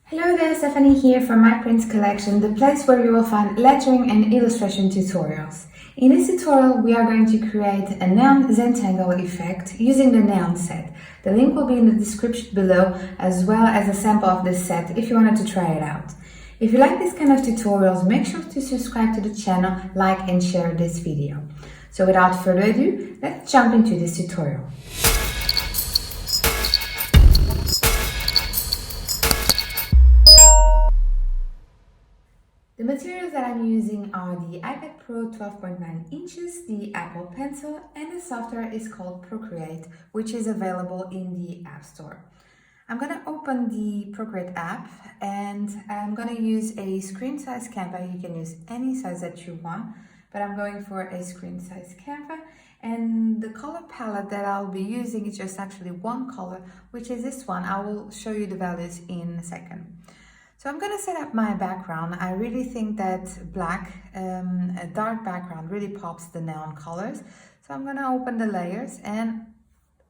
Hello there, Stephanie here from My Prints Collection, the place where you will find lettering and illustration tutorials. In this tutorial, we are going to create a NEON Zentangle Effect using the NEON set. The link will be in the description below, as well as a sample of this set if you wanted to try it out. If you like this kind of tutorials, make sure to subscribe to the channel, like and share this video. So without further ado, let's jump into this tutorial. The materials that I'm using are the iPad Pro 12.9 inches, the Apple Pencil, and the software is called Procreate, which is available in the App Store. I'm going to open the Procreate app and I'm going to use a screen size Canva. You can use any size that you want, but I'm going for a screen size Canva. And the color palette that I'll be using is just actually one color, which is this one. I will show you the values in a second. So I'm going to set up my background. I really think that black, a dark background really pops the neon colors. So I'm going to open the layers and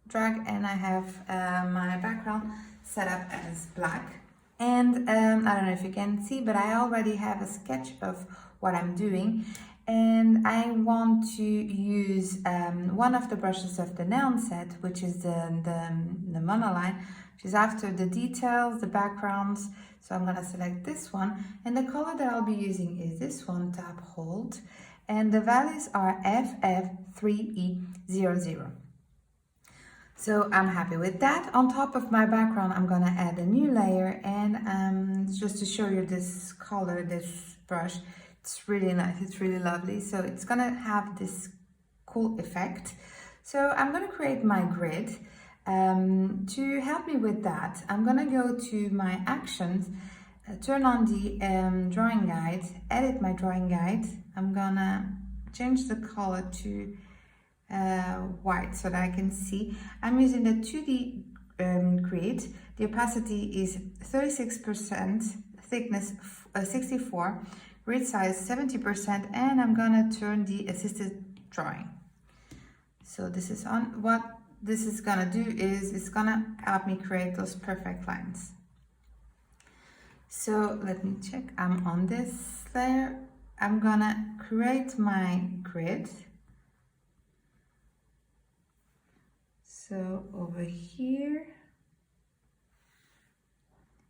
drag, and I have my background set up as black. And I don't know if you can see, but I already have a sketch of what I'm doing. And I want to use one of the brushes of the neon set, which is the monoline, which is after the details, the backgrounds. So I'm going to select this one, and the color that I'll be using is this one, tap hold, and the values are FF3E00. So I'm happy with that. On top of my background, I'm going to add a new layer, and just to show you this color, this brush, it's really nice, it's really lovely. So it's going to have this cool effect. So I'm going to create my grid. To help me with that, I'm going to go to my actions, turn on the drawing guide, edit my drawing guide. I'm going to change the color to white so that I can see. I'm using the 2D grid. The opacity is 36%, thickness 64, grid size 70%, and I'm going to turn the assisted drawing. So this is on. What this is gonna do is it's gonna help me create those perfect lines. So let me check. I'm on this layer. I'm gonna create my grid. So over here,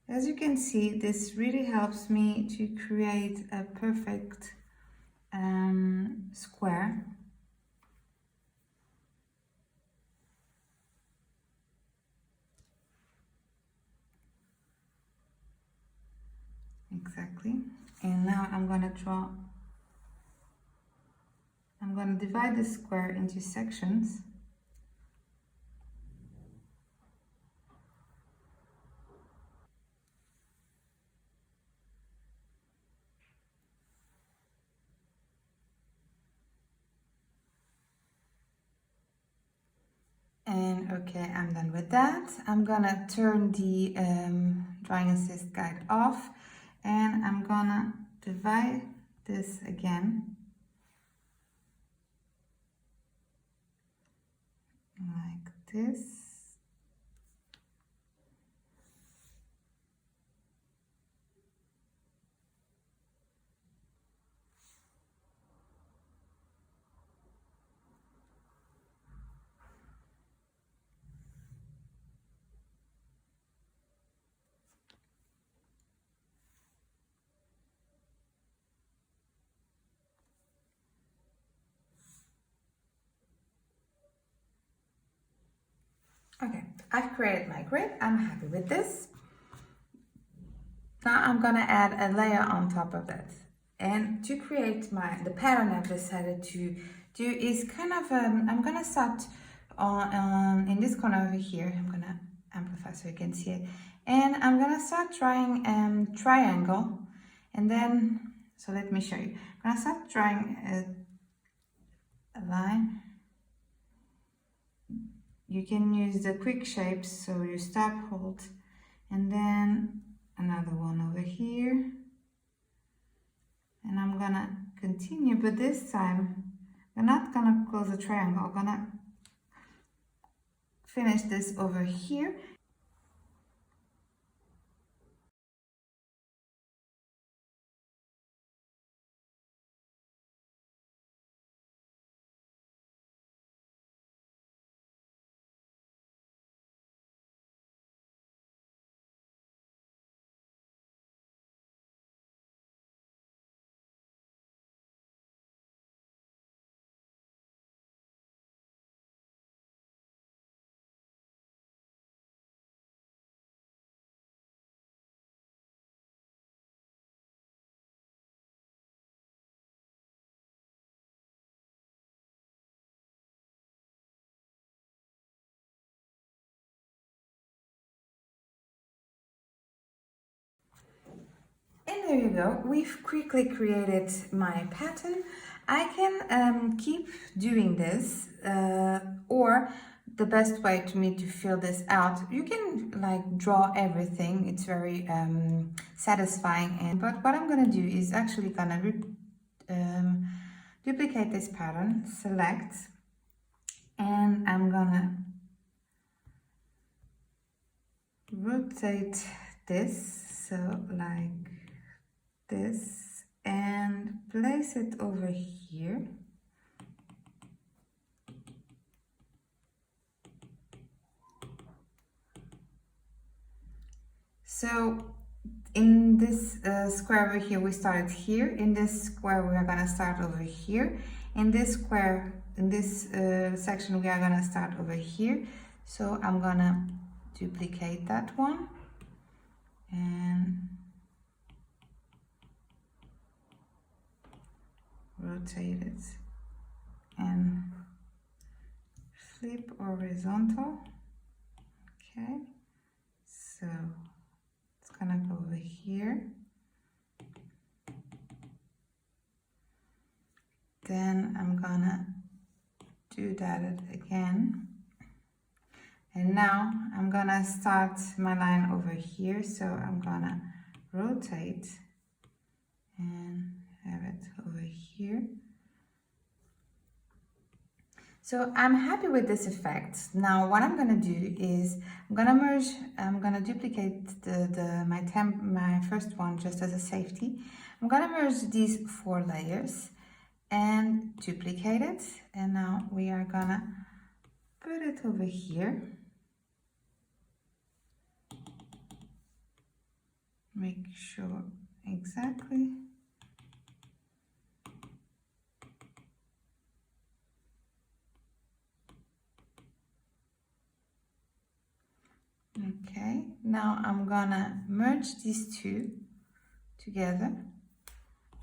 as you can see, this really helps me to create a perfect square. Exactly. And now I'm going to divide the square into sections. And okay, I'm done with that. I'm gonna turn the drawing assist guide off, and I'm gonna divide this again like this. Okay, I've created my grid. I'm happy with this. Now I'm gonna add a layer on top of that. And to create the pattern I've decided to do is kind of, I'm gonna start on in this corner over here. I'm gonna amplify so you can see it. And I'm gonna start drawing triangle. And then, so let me show you. I'm gonna start drawing a line. You can use the quick shapes, so you stop, hold, and then another one over here. And I'm gonna continue, but this time we're not gonna close the triangle. I'm gonna finish this over here. there you go. We've quickly created my pattern. I can keep doing this, or the best way to me to fill this out, you can like draw everything. It's very satisfying. But what I'm gonna do is actually gonna duplicate this pattern, select, and I'm gonna rotate this, so like this, and place it over here. So in this square over here, we started here. In this square, we are gonna start over here. In this square, in this section, we are gonna start over here. So I'm gonna duplicate that one and rotate it and flip horizontal. Okay, so it's gonna go over here. Then I'm gonna do that again. And now I'm gonna start my line over here. So I'm gonna rotate and have it over here. So I'm happy with this effect. Now what I'm gonna do is I'm gonna duplicate my first one just as a safety. I'm gonna merge these 4 layers and duplicate it. And now we are gonna put it over here. Make sure exactly. Okay, now I'm gonna merge these 2 together,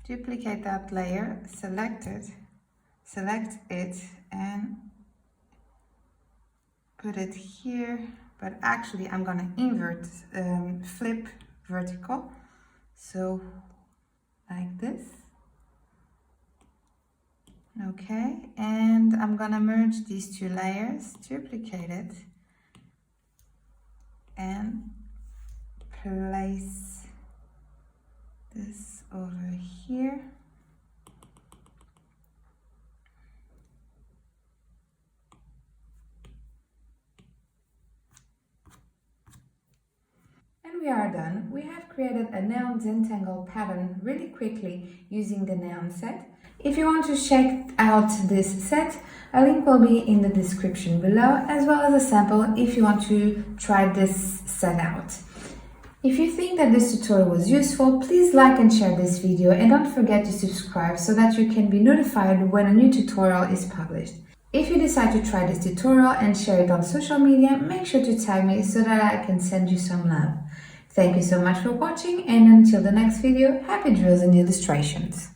duplicate that layer, select it and put it here, but actually I'm gonna invert, flip vertical, so like this. Okay, and I'm gonna merge these 2 layers, duplicate it and place this over here. And we are done. We have created a NEON Zentangle pattern really quickly using the NEON set. If you want to check out this set, a link will be in the description below, as well as a sample if you want to try this set out. If you think that this tutorial was useful, please like and share this video, and don't forget to subscribe so that you can be notified when a new tutorial is published. If you decide to try this tutorial and share it on social media, make sure to tag me so that I can send you some love. Thank you so much for watching, and until the next video, happy drills and illustrations!